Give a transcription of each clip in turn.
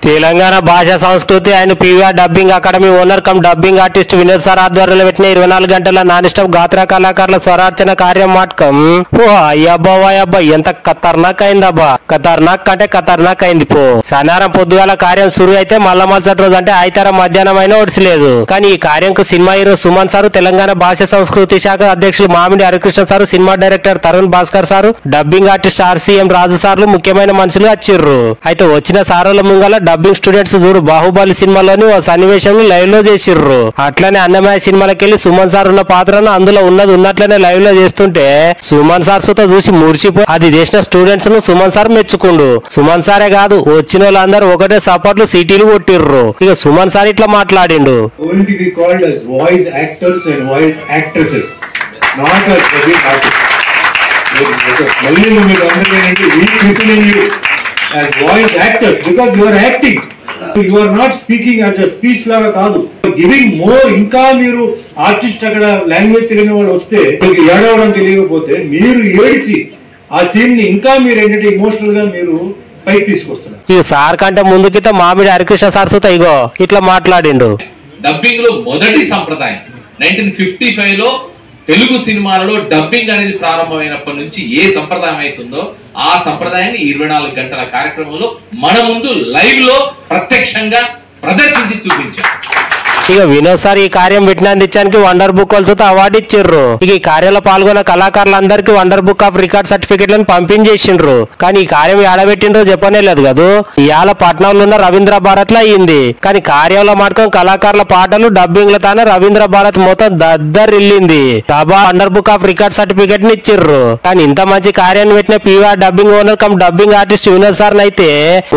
తెలంగాణ భాషా సంస్కృతి and PVR dubbing academy owner cum dubbing artist Vinod sir ఆధ్వర్యంలో పెట్టిన 24 గంటల నాన్ స్టాప్ గాత్ర కళాకారుల స్వరార్చన కార్యం మాటకం ఓ అయ్యబ్బా ఎంత ఖతర్నాక్ అయిందబ్బా. ఖతర్నాక్ అంటే ఖతర్నాక్ అయింది పో. శనివారం పొద్దుగాల కార్యం సురు అయితే మళ్ళా మరుసటి రోజు అంటే ఆదివారం మధ్యాహ్నం అయినా ఒడిసిలేదు. కానీ ఈ కార్యంకు cinema hero Suman sir, Telangana భాషా సంస్కృతి శాఖ అధ్యక్షులు Mamidi Harikrishna sir, cinema director Tarun Bhaskar sir, dubbing artist RCM Raju సార్లు ముఖ్యమైన మనుషులు వచ్చిర్రు. అయితే వచ్చిన సారుల ముంగల డబ్బింగ్ స్టూడెంట్స్ చూడు బాహుబలి సినిమాలోని ఓ సన్నివేశం లైవ్ లో చేసిర్రు. అట్లనే అన్నమయ్య సినిమాలకి వెళ్ళి సుమన్ సార్ ఉన్న పాత్రను అందులో ఉన్నట్లనే లైవ్ లో చేస్తుంటే సుమన్ సార్ సుతో చూసి మురిసిపోయి అది చేసిన స్టూడెంట్స్ ను సుమన్ సార్ మెచ్చుకుండు. సుమన్ సారే కాదు వచ్చిన వాళ్ళందరూ ఒకటే సపోర్ట్లు సీటీలు కొట్టిర్రు. ఇక సుమన్ సార్ ఇట్లా మాట్లాడిండు. as voice actors because you are acting, you are not speaking as a speech laga kaadu, giving more inka meeru artist agada language teliyani vaadu vaste yadavadam teliyakapothe meeru edichi aa scene ni inka meeru entante emotional ga meeru పైకి తీసుకొస్తున్నారు. ఈ sir కంటే ముందుకిత మామిడి Harikrishna sir సుత ఇగో ఇట్లా మాట్లాడిండు. Dubbing లో మొదటి సంప్రదాయం 1955 లో తెలుగు సినిమాలలో డబ్బింగ్ అనేది ప్రారంభమైనప్పటి నుంచి ఏ సంప్రదాయం అవుతుందో ఆ సంప్రదాయాన్ని 24 గంటల కార్యక్రమంలో మన ముందు లైవ్ లో ప్రత్యక్షంగా ప్రదర్శించి చూపించారు. ఇక వినోద్ సార్ ఈ కార్యం పెట్టినందుకు వండర్ బుక్ వలసతో అవార్డు ఇచ్చిర్రు. ఇక ఈ కార్యంలో పాల్గొన్న కళాకారులందరికీ వండర్ బుక్ ఆఫ్ రికార్డ్ సర్టిఫికెట్లను పంపించేసిండ్రు. కానీ ఈ కార్యం ఏడబెట్టిండ్రో చెప్పనే లేదు కదా. ఇవాళ పట్నంలో ఉన్న రవీంద్ర భారత్ లో అయ్యింది. కానీ కార్యంలో మాత్రం కళాకారుల పాటలు డబ్బింగ్ లో తానే రవీంద్ర భారత్ మొత్తం దద్దరిల్లింది. సభా wonder book of record certificate ని ఇచ్చిర్రు. కానీ ఇంత మంచి కార్యాన్ని పెట్టిన PVR dubbing owner cum dubbing artist Vinod sir అయితే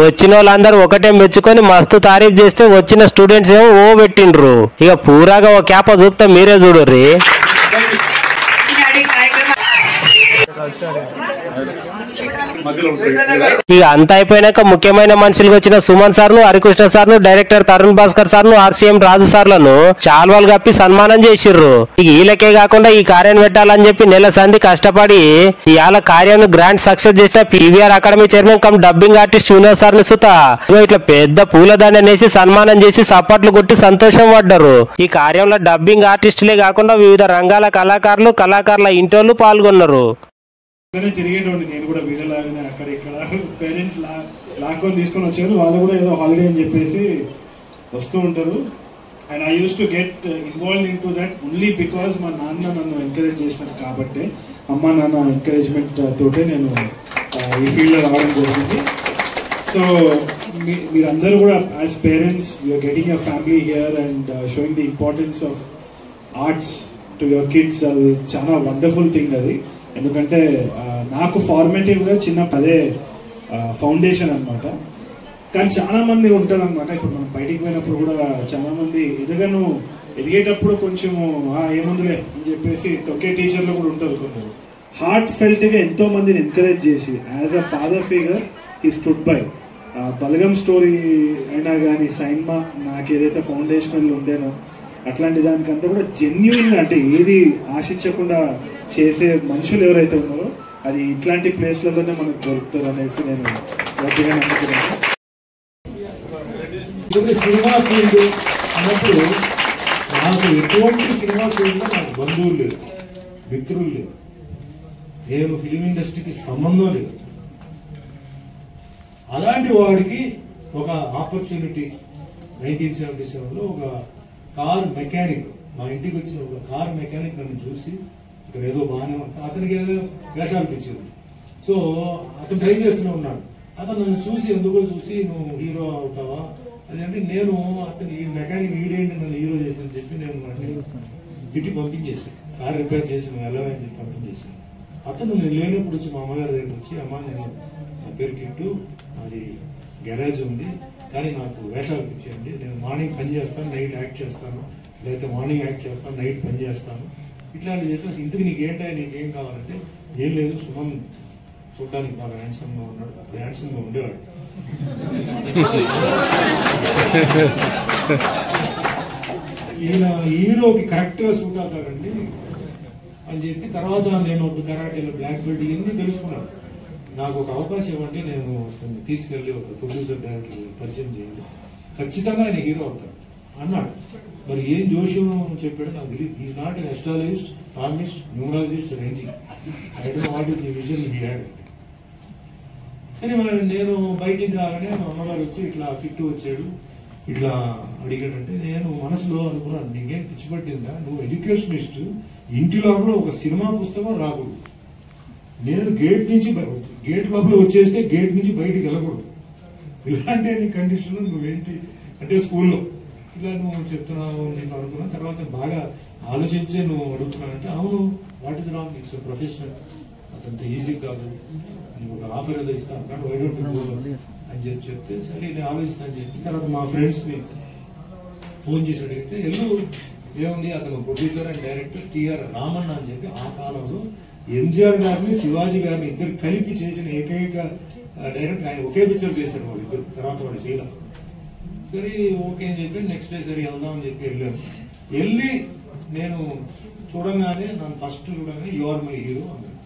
వచ్చిన వాళ్ళందరూ ఒకటే మెచ్చుకొని మస్తు తారీఫ్ చేస్తే వచ్చిన స్టూడెంట్స్ ఏమో ఓ పెట్టిండ్రు. ఇక పూరాగా ఓ క్యాప చూపుతా మీరే చూడుర్రి. ఇక అంతా అయిపోయినాక ముఖ్యమైన మనుషులకు వచ్చిన సుమన్ సార్ ను, హరికృష్ణ సార్ ను, డైరెక్టర్ తరుణ్ భాస్కర్ సార్ ను, ఆర్సీఎం రాజు సార్లను చాల్వాలు కప్పి సన్మానం చేసిర్రు. ఇక వీళ్ళకే కాకుండా ఈ కార్యాన్ని పెట్టాలని చెప్పి నెల సంధి కష్టపడి ఇవాళ కార్యాన్ని గ్రాండ్ సక్సెస్ చేసిన PVR academy chairman cum dubbing artist Vinod sir ని సుత ఇట్లా పెద్ద పూలదండ నేసి సన్మానం చేసి సప్పట్లు కొట్టి సంతోషం పడ్డారు. ఈ కార్యంలో డబ్బింగ్ ఆర్టిస్టులే కాకుండా వివిధ రంగాల కళాకారుల ఇంటోళ్ళు పాల్గొన్నారు. తిరిగేటోండి నేను కూడా వీళ్ళలాగానే అక్కడ ఇక్కడ పేరెంట్స్ లాక్కొని తీసుకొని వచ్చారు. వాళ్ళు కూడా ఏదో హాలిడే అని చెప్పేసి వస్తూ ఉంటారు. And I use to get involve in to that only because మా నాన్న నన్ను ఎంకరేజ్ చేసినారు కాబట్టి, అమ్మ నాన్న ఎంకరేజ్మెంట్ తోటే నేను ఈ ఫీల్డ్లో రావడం జరిగింది. సో మీరందరూ కూడా as parents you are getting a family here and showing the importance of arts to your kids. అది చాలా వండర్ఫుల్ థింగ్ అది. ఎందుకంటే నాకు ఫార్మేటివ్గా చిన్న అదే ఫౌండేషన్ అనమాట. కానీ చాలా మంది ఉంటారు అనమాట. ఇప్పుడు మనం బయటికి పోయినప్పుడు కూడా చాలా మంది ఎదిగేటప్పుడు కొంచెము ఏముందిలే అని చెప్పేసి ఒకే టీచర్లు కూడా ఉంటారు కొందరు. హార్ట్ ఫెల్ట్గా ఎంతో మందిని ఎంకరేజ్ చేసి యాజ్ అ ఫాదర్ ఫిగర్ ఈ స్టుడ్ బై. బలగం స్టోరీ అయినా కానీ సైన్మా నాకు ఏదైతే ఫౌండేషనల్ ఉండేనో అట్లాంటి దానికంతా కూడా జెన్యున్ అంటే ఏది ఆశించకుండా చేసే మనుషులు ఎవరైతే ఉన్నారో అది ఇట్లాంటి ప్లేస్లలోనే మనకు దొరుకుతారు అనేసి నేను గట్టిగా నమ్ముతున్నాను. సినిమా ఫీల్డ్ అన్నప్పుడు నాకు ఎటువంటి సినిమా ఫీల్డ్లో నాకు బంధువులు లేదు, మిత్రులు లేరు, నేను ఫిలిం ఇండస్ట్రీకి సంబంధం లేదు. అలాంటి వాడికి ఒక ఆపర్చునిటీ 1977లో ఒక కార్ మెకానిక్ మా ఇంటికి వచ్చిన ఒక కార్ మెకానిక్ నన్ను చూసి ఇక్కడ ఏదో బాగానే ఉంటుంది, అతనికి ఏదో వేషాలు తెచ్చింది. సో అతను ట్రై చేస్తూనే ఉన్నాడు. అతను నన్ను చూసి ఎందుకో చూసి నువ్వు హీరో అవుతావా అదేంటి, నేను అతను ఈ మెకానిక్ వీడేంటి నన్ను హీరో చేశాను చెప్పి నేను తిట్టి పంపించేసాను. కార్ రిపేర్ చేసి నువ్వు వెళ్ళవని చెప్పి పంపించేసాను. అతను నేను లేనప్పుడు వచ్చి మా అమ్మగారి దగ్గర వచ్చి, అమ్మ నేను నా పేరు కిట్టు, అది గ్యారేజ్ ఉంది కానీ నాకు వేషాలు ఇచ్చేయండి, నేను మార్నింగ్ పని చేస్తాను, నైట్ యాక్ట్ చేస్తాను, లేకపోతే మార్నింగ్ యాక్ట్ చేస్తాను, నైట్ పని చేస్తాను, ఇట్లాంటివి చెప్పేసి ఇంతకు నీకేం కావాలంటే ఏం లేదు, సుమన్ చూడడానికి బాగా హ్యాండ్సమ్గా ఉన్నాడు, అప్పుడు హ్యాండ్సమ్గా ఉండేవాడు, ఈయన హీరోకి కరెక్ట్గా సూట్ అవుతాడండి అని చెప్పి తర్వాత నేను కరాటేలో బ్లాక్ బెల్ట్ ఇవన్నీ తెలుసుకున్నాను. నాకు ఒక అవకాశం ఇవ్వండి, నేను తీసుకెళ్ళి ఒక ప్రొడ్యూసర్ డైరెక్టర్ పరిచయం చేయాలి, ఖచ్చితంగా ఆయన హీరో అవుతాడు అన్నాడు. మరి ఏం జోష్యం చెప్పాడు నాకు తెలియదు. Is not an astrologist, palmist, numerologist, ranging. I don't know what is the vision he had. సరే మరి నేను బయట నుంచి రాగానే మా అమ్మగారు వచ్చి ఇట్లా కిట్టు వచ్చాడు, ఇట్లా అడిగాడంటే నేను మనసులో అనుకున్నాను, నీకేం పిచ్చి పట్టిందా, నువ్వు ఎడ్యుకేషనిస్ట్, ఇంటి లోపల ఒక సినిమా పుస్తకం రాకూడదు, నేను గేట్ లోపల వచ్చేస్తే గేట్ నుంచి బయటికి వెళ్ళకూడదు, ఇలాంటి నీ కండిషన్ నువ్వేంటి అంటే స్కూల్లో ఇలా నువ్వు చెప్తున్నావు అని చెప్పి అనుకున్నాను. తర్వాత బాగా ఆలోచించే నువ్వు అడుగుతున్నావు అంటే అవును, what is wrong, it's professional, అదంత ఈజీ కాదు, నువ్వు ఒక ఆఫర్ ఏదో ఇస్తా అన్నాడు, వై డోంట్ గో అని చెప్పి చెప్తే సరే నేను ఆలోచిస్తాను అని చెప్పి తర్వాత మా ఫ్రెండ్స్ని ఫోన్ చేసి అడిగితే ఎల్లు ఏముంది, అతను producer and director TR Ramanna అని చెప్పి ఆ కాలంలో ఎంజిఆర్ గారిని శివాజీ గారిని ఇద్దరు కలిపి చేసిన ఏకైక డైరెక్టర్. ఆయన ఒకే పిక్చర్ చేశారు వాళ్ళు ఇద్దరు, తర్వాత వాళ్ళు చేయడం. సరే ఓకే అని చెప్పి నెక్స్ట్ డే సరే వెళ్దాం అని చెప్పి వెళ్ళాను. వెళ్ళి నేను చూడంగానే నన్ను ఫస్ట్ చూడగానే యు ఆర్ మై హీరో అన్నాడు.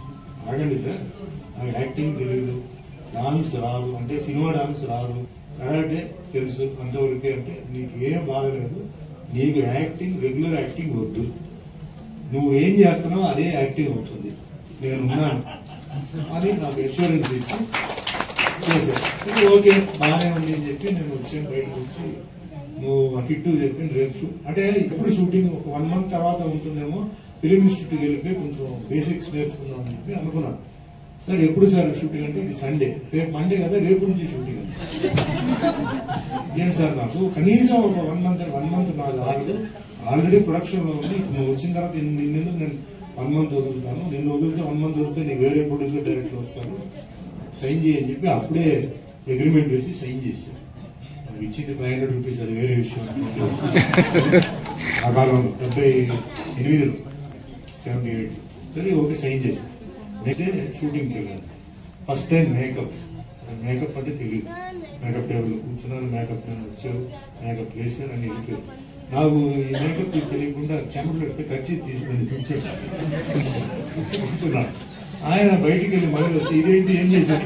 ఆగండి సార్, నాకు యాక్టింగ్ తెలియదు, డాన్స్ రాదు, అంటే సినిమా డాన్స్ రాదు, కరాటే తెలుసు అంతవరకే. అంటే నీకు ఏం బాధలేదు, నీకు యాక్టింగ్ రెగ్యులర్ యాక్టింగ్ వద్దు, నువ్వు ఏం చేస్తున్నావు అదే యాక్టింగ్ అవుతుంది, నేనున్నాను అని నాకు ఎష్యూరెన్స్ ఇచ్చి చేశాను. ఓకే బాగానే ఉంది అని చెప్పి నేను వచ్చాను. బయటకు వచ్చి నువ్వు ఆ కిట్టు చెప్పి రేపు అంటే ఎప్పుడు షూటింగ్ ఒక 1 month తర్వాత ఉంటుందేమో, ఫిలిం ఇన్స్టిట్యూట్కి వెళ్ళిపోయి కొంచెం బేసిక్స్ నేర్చుకుందాం అని చెప్పి అనుకున్నాను. సార్ ఎప్పుడు సార్ షూటింగ్ అంటే ఇది సండే, రేపు మండే కదా, రేపు నుంచి షూటింగ్ అంటే ఏంటి సార్, నాకు కనీసం ఒక 1 month నాది ఆగదు, ఆల్రెడీ ప్రొడక్షన్లో ఉంది, నువ్వు వచ్చిన తర్వాత నిన్ను నేను 1 month వదులుతాను, నిన్ను వదిలితే 1 month వదిలితే నీకు వేరే ప్రొడ్యూసర్ డైరెక్టర్ వస్తారు, సైన్ చేయని చెప్పి అప్పుడే అగ్రిమెంట్ వేసి సైన్ చేశాను. నాకు ఇచ్చింది 500 రూపీస్, అది వేరే విషయం. ఆ కాలంలో 78లో 78 సరే ఓకే సైన్ చేశాను. నెక్స్ట్ డే షూటింగ్కి వెళ్ళాను. ఫస్ట్ టైం మేకప్ అంటే తెలియదు, మేకప్ టేబుల్ కూర్చున్నారు, మేకప్ నేను వచ్చారు, మేకప్ వేసారు అని వెళ్ళిపోయారు. నాకు ఈ మేకప్ తెలియకుండా చెమటలు పెడితే ఖర్చు తీసుకుని కూర్చున్నాను. ఆయన బయటికి వెళ్ళి మళ్ళీ వస్తే ఇదేంటి ఏం చేశాను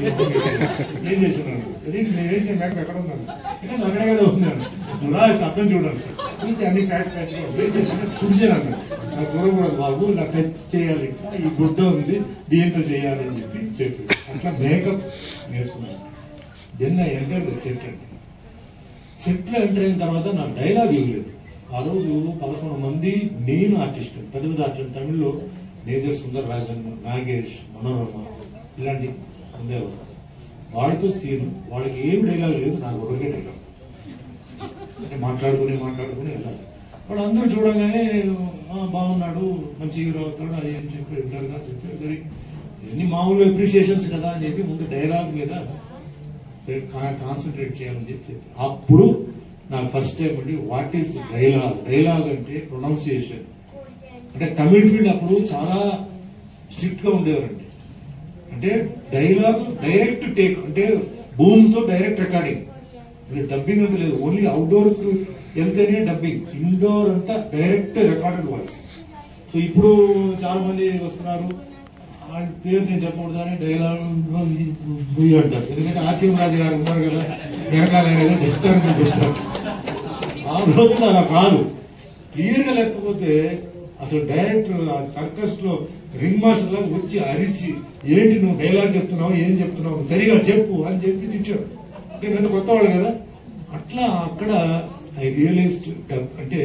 అదేంటి నేను వేసిన మేకప్ ఎక్కడ ఉన్నాను అంటే అక్కడే కదా ఉన్నాను, నువ్వు రా అర్థం చూడాలి చూస్తే అన్ని ప్యాచ్ కుడిచాను అన్నాడు. నాకు చూడకూడదు బాబు, నాకు టచ్ చేయాలి, ఈ గుడ్డ ఉంది దీంతో చేయాలి అని చెప్పి అట్లా మేకప్ నేర్చుకున్నాను. Then I enter the set అండి. సెట్లో ఎంటర్ అయిన తర్వాత నాకు డైలాగ్ ఇవ్వలేదు. ఆ రోజు 11 మంది మెయిన్ ఆర్టిస్ట్, పెద్ద పెద్ద ఆర్టిస్ట్, తమిళ్లో మేజర్ సుందర్ రాజన్, నాగేష్, మనోరమ ఇలాంటి ఉండేవారు. వాడితో సీను, వాళ్ళకి ఏమి డైలాగ్ లేదు, నాకు ఒకరికే డైలాగ్, అంటే మాట్లాడుకుని వెళ్ళాలి. వాడు అందరూ చూడగానే బాగున్నాడు, మంచి హీరో అవుతాడు అది అని చెప్పి రెగ్యులర్గా చెప్పి సరే ఇవన్నీ మామూలు అప్రిషియేషన్స్ కదా అని చెప్పి ముందు డైలాగ్ మీద కాన్సన్ట్రేట్ చేయాలని చెప్పి అప్పుడు నాకు ఫస్ట్ టైం అండి వాట్ ఈస్ డైలాగ్ అంటే ప్రొనౌన్సియేషన్. అంటే తమిళ ఫీల్డ్ అప్పుడు చాలా స్ట్రిక్ట్ గా ఉండేవారండి. అంటే డైలాగ్ డైరెక్ట్ టేక్, అంటే భూమితో డైరెక్ట్ రికార్డింగ్, అంటే డబ్బింగ్ అంటే లేదు, ఓన్లీ అవుట్డోర్ వెళ్తేనే డబ్బింగ్, ఇండోర్ అంతా డైరెక్ట్ రికార్డెడ్ వాయిస్. సో ఇప్పుడు చాలా మంది వస్తున్నారు, వాళ్ళ పేరు నేను చెప్పకూడదని డైలాగ్ అంటారు, ఎందుకంటే ఆర్సీఎం రాజు గారు ఉన్నారు కదా వెనకాల ఏదో చెప్తారని చెప్తారు. ఆ రోజుల్లో అలా కాదు, క్లియర్గా లేకపోతే అసలు డైరెక్ట్ సర్కస్ లో రింగ్ మాస్టర్ లాగా వచ్చి అరిచి ఏంటి నువ్వు డైలాగ్ చెప్తున్నావు, ఏం చెప్తున్నావు, సరిగా చెప్పు అని చెప్పి తిట్టాడు. అంటే పెద్ద కొత్త వాళ్ళు కదా. అట్లా అక్కడ ఐ రియలైజ్డ్ అంటే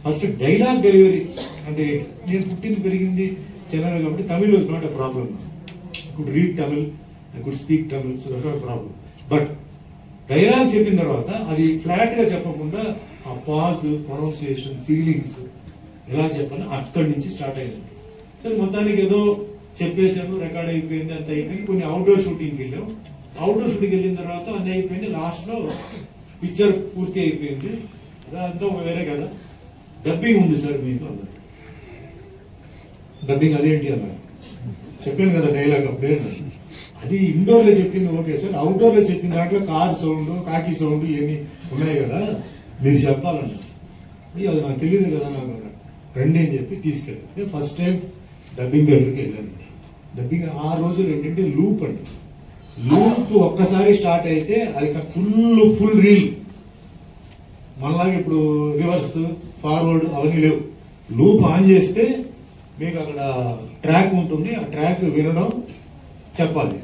ఫస్ట్ డైలాగ్ డెలివరీ, అంటే నేను పుట్టింది పెరిగింది చెన్నై కాబట్టి Tamil was not a problem. I could read Tamil, I could speak Tamil, so that not problem. But dialogue చెప్పిన తర్వాత అది ఫ్లాట్ గా చెప్పకుండా ఆ పాజ్, ప్రొనౌన్సియేషన్, ఫీలింగ్స్ ఎలా చెప్పాలి అక్కడి నుంచి స్టార్ట్ అయింది. సరే మొత్తానికి ఏదో చెప్పేసాము, రికార్డ్ అయిపోయింది, అంత అయిపోయింది. కొన్ని అవుట్డోర్ షూటింగ్కి వెళ్ళాం. అవుట్డోర్ షూటింగ్ వెళ్ళిన తర్వాత అన్నీ అయిపోయింది. లాస్ట్ లో పిక్చర్ పూర్తి అయిపోయింది, అదంతా వేరే కదా. డబ్బింగ్ ఉంది సార్ మీకు అన్నారు. డబ్బింగ్ అదేంటి అన్నారు. చెప్పాను కదా డైలాగ్ అప్పుడే. అది ఇండోర్ లో చెప్పింది ఓకే సార్, అవుట్డోర్ లో చెప్పిన దాంట్లో కార్ సౌండ్, కాకి సౌండ్ ఇవన్నీ ఉన్నాయి కదా, మీరు చెప్పాలన్నా. అది నాకు తెలియదు కదా, నాకు రండి అని చెప్పి తీసుకెళ్ళాను. ఫస్ట్ టైం డబ్బింగ్ దగ్గరికి వెళ్ళాను. డబ్బింగ్ ఆ రోజులు ఏంటంటే లూప్ అండి. లూప్ ఒక్కసారి స్టార్ట్ అయితే అది ఫుల్ రీల్. మనలాగా ఇప్పుడు రివర్స్ ఫార్వర్డ్ అవన్నీ లేవు. లూప్ ఆన్ చేస్తే మీకు అక్కడ ట్రాక్ ఉంటుంది, ఆ ట్రాక్ వినడం చెప్పాలి.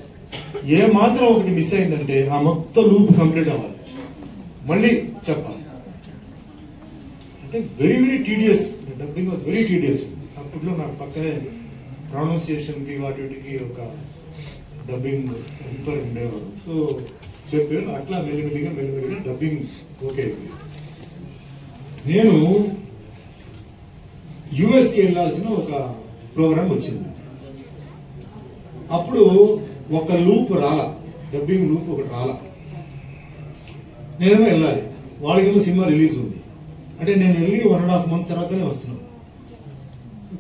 ఏ మాత్రం ఒకటి మిస్ అయిందంటే ఆ మొత్తం లూప్ కంప్లీట్ అవ్వాలి, మళ్ళీ చెప్పాలి. అంటే very very tedious. Dubbing was very tedious. అప్పట్లో నాకు పక్కనే ప్రొనౌన్సియేషన్కి వాటికి ఒక డబ్బింగ్ హెల్పర్ ఉండేవారు. సో చెప్పారు, అట్లా మెల్లిమెల్లిగా డబ్బింగ్ ఓకే అయింది. నేను యుఎస్కి వెళ్ళాల్సిన ఒక ప్రోగ్రామ్ వచ్చింది. అప్పుడు ఒక లూప్ రాలా, డబ్బింగ్ లూప్ ఒకటి రాలా. నేనేమో వెళ్ళాలి, వాళ్ళకేమో సినిమా రిలీజ్ ఉంది. అంటే నేను వెళ్ళి 1.5 months తర్వాతనే వస్తున్నాను.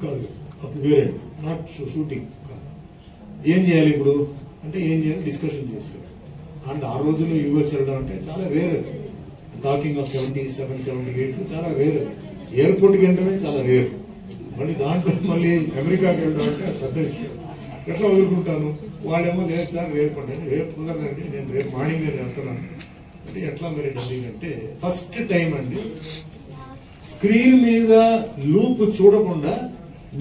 కాదు అప్పుడు వేరే నాట్ షూటింగ్ కాదు. ఏం చేయాలి ఇప్పుడు అంటే ఏం చేయాలి డిస్కషన్ చేశారు. అండ్ ఆ రోజుల్లో యూఎస్ వెళ్ళడం అంటే చాలా రేర్. అది టాకింగ్ ఆఫ్ 77, 78 చాలా రేర్. అది ఎయిర్పోర్ట్కి వెళ్ళడమే చాలా రేర్. మళ్ళీ దాంట్లో మళ్ళీ అమెరికాకి వెళ్ళడం అంటే పెద్ద విషయం. ఎట్లా వదులుకుంటాను? వాళ్ళేమో లేదు సార్ రేపు అంటే, రేపు కుదరదండి, నేను రేపు మార్నింగ్ నేను వెళ్తున్నాను అంటే ఎట్లా మరి డబ్బింగ్ అంటే ఫస్ట్ టైం అండి స్క్రీన్ మీద లూప్ చూడకుండా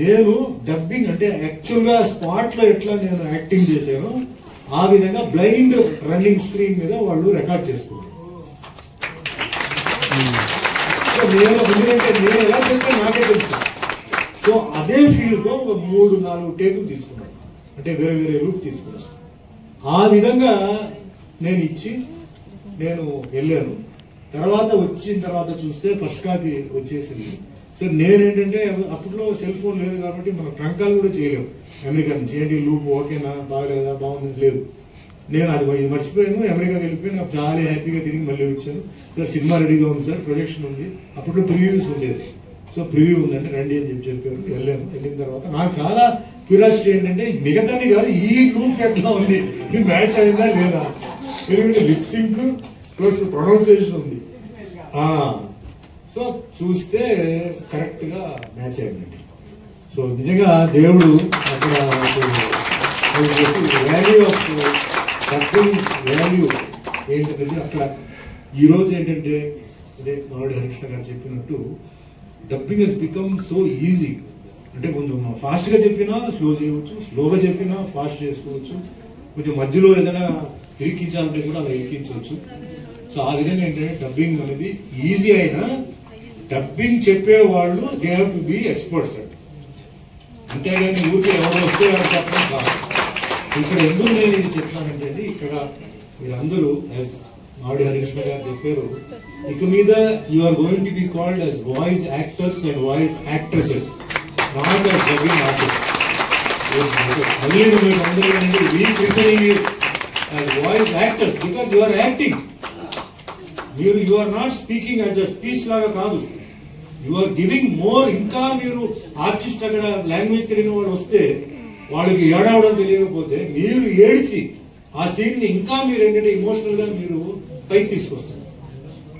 నేను డబ్బింగ్ అంటే యాక్చువల్గా స్పాట్ లో ఎట్లా నేను యాక్టింగ్ చేశానో ఆ విధంగా బ్లైండ్ రన్నింగ్ స్క్రీన్ మీద వాళ్ళు రికార్డ్ చేసుకున్నారు. నేను ఎందుకంటే నేను ఎలా చెప్తే నాకే తెలుసు. సో అదే ఫీల్ తో 3-4 టేకులు తీసుకున్నాను, అంటే వేరే వేరే లూప్ తీసుకున్నాను. ఆ విధంగా నేను ఇచ్చి నేను వెళ్ళాను. తర్వాత వచ్చిన తర్వాత చూస్తే ఫస్ట్ కాపీ వచ్చేసింది. సో నేనేంటంటే అప్పట్లో సెల్ ఫోన్ లేదు కాబట్టి మనం ట్రంకాలు కూడా చేయలేము. అమెరికా నుంచి ఏంటి లూప్ ఓకేనా, బాగలేదా, బాగుంది లేదు. నేను అది మర్చిపోయాను, అమెరికాకి వెళ్ళిపోయి నాకు చాలా హ్యాపీగా తిరిగి మళ్ళీ వచ్చాను. సార్ సినిమా రెడీగా ఉంది సార్, ప్రొజెక్షన్ ఉంది. అప్పట్లో ప్రివ్యూస్ ఉండేది. సో ప్రివ్యూ ఉందంటే రండి అని చెప్పారు. వెళ్ళాను. వెళ్ళిన తర్వాత నాకు చాలా క్యూరియాసిటీ ఏంటంటే మిగతాని కాదు, ఈ లూప్ ఎట్లా ఉంది, మ్యాచ్ అయిందా లేదా. ఎందుకంటే లిప్ సింక్ ప్లస్ ప్రొనౌన్సియేషన్ ఉంది. సో చూస్తే కరెక్ట్ గా మ్యాచ్ అయిందండి. సో నిజంగా దేవుడు అక్కడ వాల్యూ ఆఫ్ డబ్బింగ్ వాల్యూ ఏంటనేది అక్కడ ఈరోజు ఏంటంటే అదే మామిడి హరికృష్ణ గారు చెప్పినట్టు dubbing he's become so easy. అంటే కొంచెం ఫాస్ట్ గా చెప్పినా స్లో చేయవచ్చు, స్లోగా చెప్పినా ఫాస్ట్ చేసుకోవచ్చు, కొంచెం మధ్యలో ఏదైనా ఇరికించాలంటే కూడా అలా ఇరికించవచ్చు. సో ఆ విధంగా ఏంటంటే డబ్బింగ్ అనేది ఈజీ అయినా డబ్బింగ్ చెప్పే వాళ్ళు they have to be experts అండి. అంతేగాని ఊరికి ఎవరు వస్తే ఎవరు చెప్పడం కాదు. ఇక్కడ ఎందుకు నేను ఇది చెప్తానంటే అండి, ఇక్కడ మీరందరూ యాజ్ మామిడి హరికృష్ణ గారు చెప్పారు, ఇక మీద you are going to be called as voice actors and voice actresses, not as dubbing artist. మళ్ళీ మీరు అందరూ recognising as voice actors because you are acting. మీరు you are not speaking as a speech లాగా కాదు, you are giving more. ఇంకా మీరు artist అక్కడ language తెలియని వాడు వస్తే వాళ్ళకి ఏడవడం తెలియకపోతే మీరు ఏడిచి ఆ సీన్ ని ఇంకా మీరు ఏంటంటే ఇమోషనల్ గా మీరు పైకి తీసుకొస్తారు.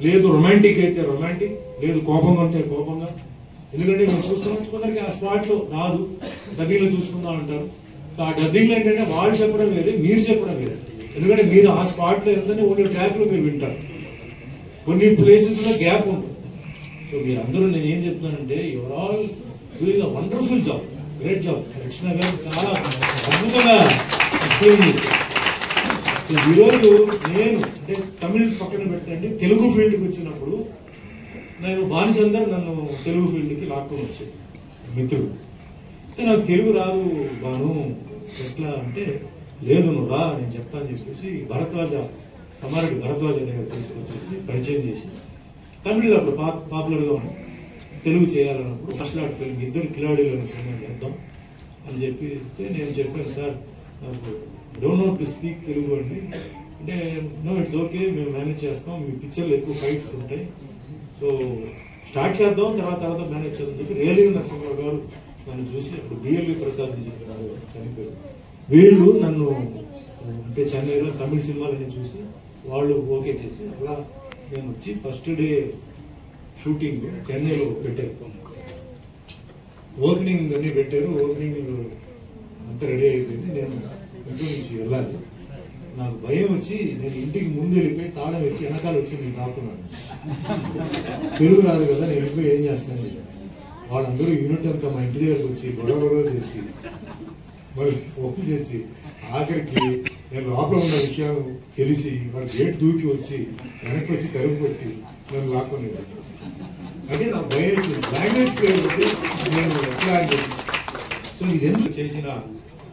లేదు రొమాంటిక్ అయితే రొమాంటిక్, లేదు కోపంగా ఉంటే కోపంగా. ఎందుకంటే మేము చూస్తున్నాం కొందరికి ఆ స్పాట్ లో రాదు, డబ్బింగ్ లో చూసుకుందాం అంటారు. సో ఆ డబ్బింగ్ లో ఏంటంటే వాళ్ళు చెప్పడం వేరే, మీరు చెప్పడం వేరే. ఎందుకంటే మీరు ఆ స్పాట్ లో ఎంతనే ఓన్లీ ట్రాక్ లో మీరు వింటారు, కొన్ని ప్లేసెస్ లో గ్యాప్ ఉంటుంది. సో మీరందరూ నేను ఏం చెప్తానంటే your all doing a wonderful job, great job. Krishna గారు చాలా అద్భుతంగా ఎక్స్ప్లెయిన్ చేశారు. సో ఈరోజు నేను అంటే తమిళ్ పక్కన పెట్టండి, తెలుగు ఫీల్డ్కి వచ్చినప్పుడు నేను బానిసందర్ నన్ను తెలుగు ఫీల్డ్కి లాక్కొని వచ్చాడు మిత్రుడు. అంటే నాకు తెలుగు రాదు బాను, ఎట్లా అంటే లేదు నువ్వు రా నేను చెప్తా అని చెప్పేసి భరద్వాజ కమారెడ్డి భరద్వాజ దగ్గర తీసుకొచ్చేసి పరిచయం చేసి తమిళ్లో అప్పుడు పాపులర్గా ఉంది, తెలుగు చేయాలన్నప్పుడు మార్షల్ ఆర్ట్ ఫిల్మ్ ఇద్దరు కిలాడీలను సినిమా చేద్దాం అని చెప్పి నేను చెప్పాను సార్ నాకు don't know to speak Telugu అండి అంటే నో ఇట్స్ ఓకే మేము మేనేజ్ చేస్తాం, మీ పిక్చర్లు ఎక్కువ ఫైట్స్ ఉంటాయి, సో స్టార్ట్ చేద్దాం తర్వాత మేనేజ్ చేద్దాం చెప్పి రియల్గా నరసింహరావు గారు నన్ను చూసి అప్పుడు బిఎల్వి ప్రసాద్ చెప్పారు చనిపోయారు. వీళ్ళు నన్ను అంటే చెన్నైలో తమిళ సినిమాలని చూసి వాళ్ళు ఓకే చేసి అలా నేను వచ్చి ఫస్ట్ డే షూటింగ్ చెన్నైలో పెట్టారు. ఓపెనింగ్ అన్ని పెట్టారు. ఓపెనింగ్ అంతా రెడీ అయిపోయింది. నేను ఇంట్లో నుంచి వెళ్ళాలి. నాకు భయం వచ్చి నేను ఇంటికి ముందు వెళ్ళిపోయి తాళం వేసి వెనకాల వచ్చి నేను దాక్కున్నాను. తెలుగు రాదు కదా, నేను వెళ్ళిపోయి ఏం చేస్తాను. వాళ్ళందరూ యూనిట్ అంతా మా ఇంటి దగ్గరకు వచ్చి గొడవ చేసి మళ్ళీ ఫోన్ చేసి ఆఖరికి నేను లోపల ఉన్న విషయాలు తెలిసి వాడు గేట్ దూకి వచ్చి వెనక్కి వచ్చి తలుపు కొట్టి నేను లాక్కునేది. అంటే నాకు భయం లాంగ్వేజ్ పేరు బట్టి నేను ఎట్లా అంటే సో ఇది ఎందుకు చేసిన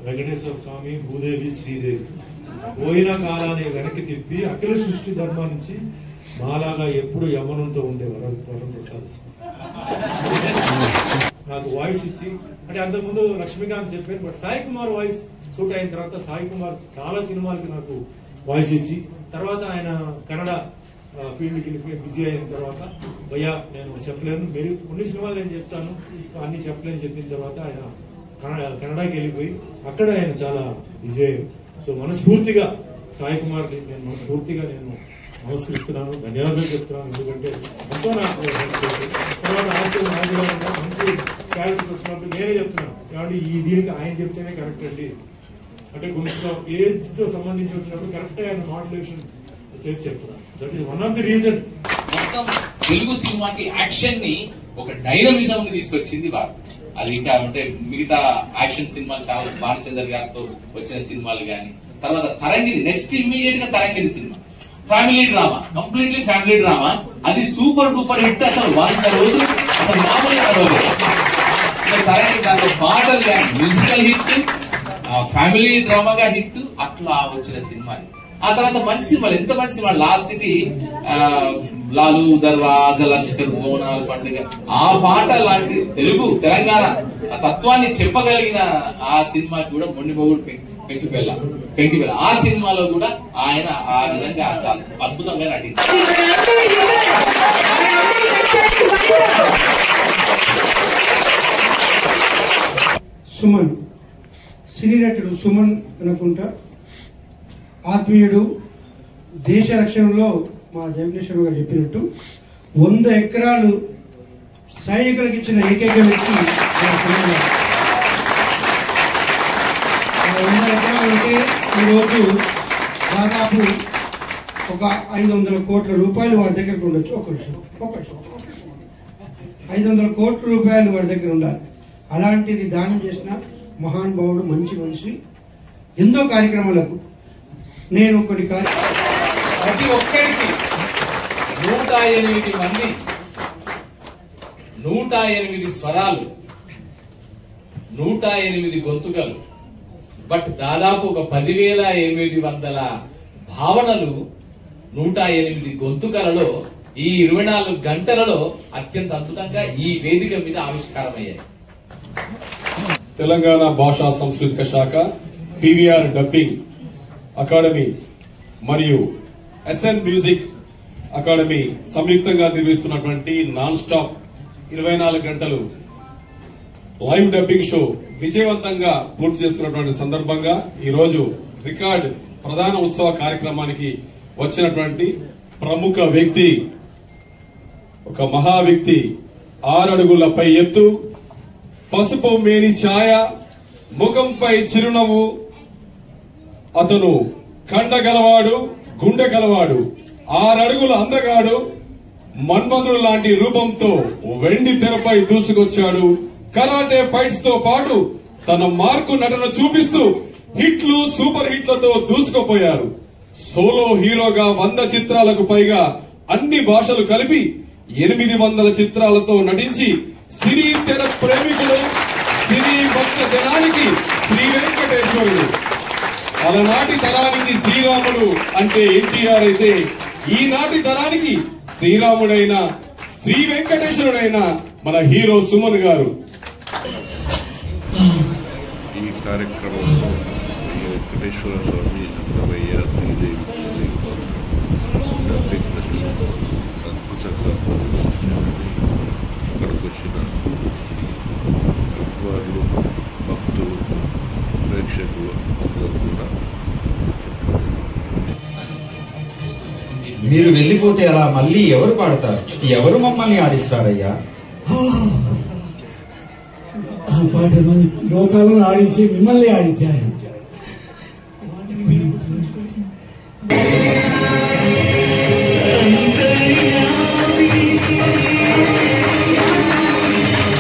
వెంకటేశ్వర స్వామి, భూదేవి, శ్రీదేవి పోయిన కాలాన్ని వెనక్కి తిప్పి అఖిల సృష్టి ధర్మం నుంచి మాలాగా ఎప్పుడు యమనంతో ఉండే వరం ప్రసాదిస్తాను. నాకు వాయిస్ ఇచ్చి అంటే అంతకుముందు లక్ష్మీకాంత్ చెప్పాను, but Sai Kumar voice shoot అయిన తర్వాత సాయి కుమార్ చాలా సినిమాలకి నాకు వాయిస్ ఇచ్చి తర్వాత ఆయన కన్నడ ఫీల్డ్కి బిజీ అయిన తర్వాత భయ్యా నేను చెప్పలేను, మీరు కొన్ని సినిమాలు నేను చెప్తాను అన్ని చెప్పలేని చెప్పిన తర్వాత ఆయన కన్నడకి వెళ్ళిపోయి అక్కడ ఆయన చాలా బిజీ అయ్యారు. సో మనస్ఫూర్తిగా సాయి కుమార్కి నేను మనస్ఫూర్తిగా నమస్కరిస్తున్నాను, ధన్యవాదాలు చెప్తున్నాను. ఎందుకంటే ఎంతో నాకు తర్వాత మంచి క్యారెక్టర్స్ వస్తున్నప్పుడు నేనే చెప్తున్నాను కాబట్టి దీనికి ఆయన చెప్తేనే కరెక్ట్ అండి. అంటే కొంచెం ఏజ్తో సంబంధించి వచ్చినప్పుడు కరెక్ట్ ఆయన మాడ్యులేషన్ చేసి చెప్తున్నాను. That is one of the reason. మొత్తం తెలుగు సినిమాకి యాక్షన్ ని ఒక డైనమిజం ని తీసుకొచ్చింది వారు. అది ఇంకా అంటే మిగతా యాక్షన్ సినిమాలు చాలా భానుచందర్ గారితో వచ్చిన సినిమాలు కానీ తర్వాత తరంగిణి నెక్స్ట్ ఇమ్మీడియట్ గా Tarangini cinema family drama, completely family drama. అది సూపర్ డూపర్ హిట్. అసలు 100 రోజులు అసలు మామూలుగా తరంగిణి దాంట్లో పాటలు కానీ మ్యూజికల్ హిట్, ఫ్యామిలీ డ్రామాగా హిట్ అట్లా వచ్చిన సినిమా. ఆ తర్వాత మంచి సినిమాలు, ఎంత మంచి సినిమా లాస్ట్ కి లాలు దర్వాజల శిఖర్ బోనాల పండుగ ఆ పాట లాంటి తెలంగాణ తత్వాన్ని చెప్పగలిగిన ఆ సినిమాకి కూడా మొండిమొగుడు పెంకిపెల్ల ఆ సినిమాలో కూడా ఆయన ఆ విధంగా అద్భుతంగా నటించారు. సుమన్ సినీ నటుడు సుమన్ అనుకుంటా, ఆత్మీయుడు, దేశ రక్షణలో మా జగదీశ్వర గారు చెప్పినట్టు 100 ఎకరాలు సైనికులకు ఇచ్చిన ఏకైక వ్యక్తి 100 ఎకరాలు అంటే ఈరోజు దాదాపు ఒక 500 కోట్ల రూపాయలు వారి దగ్గర ఉండొచ్చు. ఒక విషయం 500 కోట్ల రూపాయలు వారి దగ్గర ఉండాలి. అలాంటిది దానం చేసిన మహానుభావుడు, మంచి మనిషి. ఎన్నో కార్యక్రమాలకు నేను కొన్ని ప్రతి ఒక్కరికి 108 మంది, 108 స్వరాలు, 108 గొంతుకలు, బట్ దాదాపు ఒక 10,800 భావనలు 108 గొంతుకలలో ఈ 24 గంటలలో అత్యంత అద్భుతంగా ఈ వేదిక మీద ఆవిష్కారమయ్యాయి. తెలంగాణ భాషా సాంస్కృతిక శాఖ, పీవీఆర్ డబ్బింగ్ అకాడమీ మరియు ఎస్ఎన్ మ్యూజిక్ అకాడమీ సంయుక్తంగా నిర్వహిస్తున్నటువంటి నాన్ స్టాప్ 24 గంటలు లైవ్ డబ్బింగ్ షో విజయవంతంగా పూర్తి చేస్తున్నటువంటి సందర్భంగా ఈరోజు రికార్డ్ ప్రధాన ఉత్సవ కార్యక్రమానికి వచ్చినటువంటి ప్రముఖ వ్యక్తి, ఒక మహా వ్యక్తి, 6 అడుగులపై ఎత్తు, పసుపు మేని ఛాయ, ముఖంపై చిరునవ్వు, అతను కండగలవాడు, గుండె గలవాడు, 6 అడుగుల అందగాడు, మన్మధుడు లాంటి రూపంతో వెండి తెరపై దూసుకొచ్చాడు. కరాటే ఫైట్స్ తో పాటు తన మార్కు నటన చూపిస్తూ హిట్లు, సూపర్ హిట్లతో దూసుకుపోయారు. సోలో హీరోగా 100 చిత్రాలకు పైగా అన్ని భాషలు కలిపి 800 చిత్రాలతో నటించి సినీ తెర ప్రేమికులు, సినీ భక్త జనానికి శ్రీ వెంకటేశ్వరుడు. అలనాటి తరానికి శ్రీరాముడు అంటే ఎన్టీఆర్ అయితే ఈనాటి తరానికి శ్రీరాముడైన శ్రీ వెంకటేశ్వరుడైన మన హీరో సుమన్ గారు. ఈ కార్యక్రమంలో వెంకటేశ్వర స్వామి, అన్నమయ్య, శ్రీదేవి అద్భుతంగా ఇక్కడికి వచ్చిన అభిమానులు, భక్తులు, ప్రేక్షకులు అందరూ కూడా మీరు వెళ్ళిపోతే అలా మళ్ళీ ఎవరు పాడతారు? ఎవరు మమ్మల్ని ఆడిస్తారయ్యా? ఆ పాటలు లోకాలను ఆడించి మిమ్మల్ని ఆడించాయి.